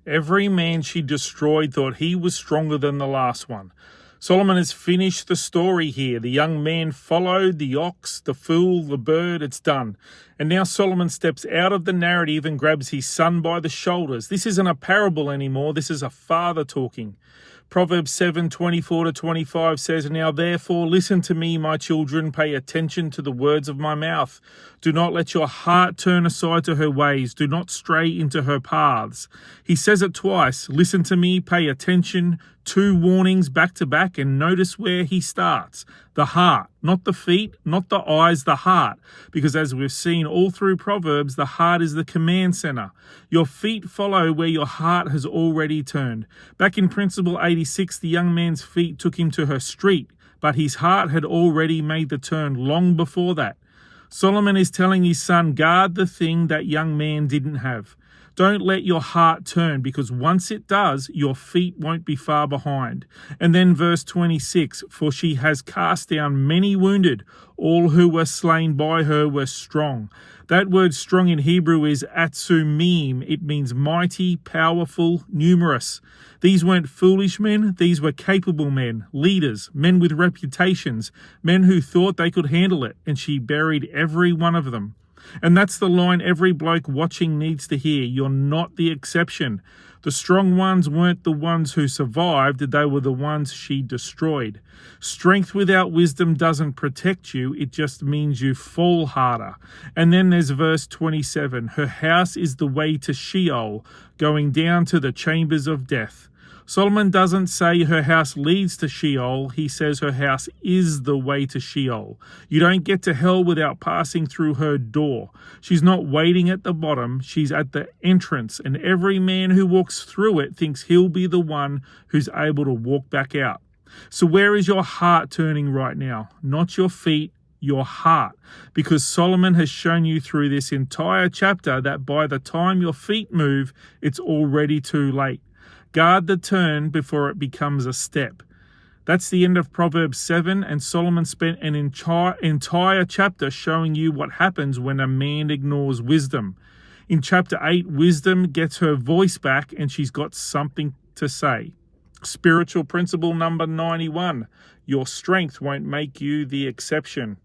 Every man she destroyed thought he was stronger than the last one. Solomon has finished the story here. The young man followed, the ox, the fool, the bird, it's done. And now Solomon steps out of the narrative and grabs his son by the shoulders. This isn't a parable anymore, this is a father talking. Proverbs 7:24-25 says, "Now therefore listen to me, my children, pay attention to the words of my mouth. Do not let your heart turn aside to her ways, do not stray into her paths." He says it twice, listen to me, pay attention, 2 warnings back to back, and notice where he starts. The heart, not the feet, not the eyes, the heart. Because as we've seen all through Proverbs, the heart is the command center. Your feet follow where your heart has already turned. Back in Principle 86, the young man's feet took him to her street, but his heart had already made the turn long before that. Solomon is telling his son, guard the thing that young man didn't have. Don't let your heart turn, because once it does, your feet won't be far behind. And then verse 26, for she has cast down many wounded. All who were slain by her were strong. That word strong in Hebrew is atsumim. It means mighty, powerful, numerous. These weren't foolish men. These were capable men, leaders, men with reputations, men who thought they could handle it. And she buried every one of them. And that's the line every bloke watching needs to hear. You're not the exception. The strong ones weren't the ones who survived, they were the ones she destroyed. Strength without wisdom doesn't protect you, it just means you fall harder. And then there's verse 27. Her house is the way to sheol, going down to the chambers of death. Solomon doesn't say her house leads to Sheol, he says her house is the way to Sheol. You don't get to hell without passing through her door. She's not waiting at the bottom, she's at the entrance, and every man who walks through it thinks he'll be the one who's able to walk back out. So where is your heart turning right now? Not your feet, your heart. Because Solomon has shown you through this entire chapter that by the time your feet move, it's already too late. Guard the turn before it becomes a step. That's the end of Proverbs 7, and Solomon spent an entire chapter showing you what happens when a man ignores wisdom. In chapter 8, wisdom gets her voice back and she's got something to say. Spiritual principle number 91. Your strength won't make you the exception.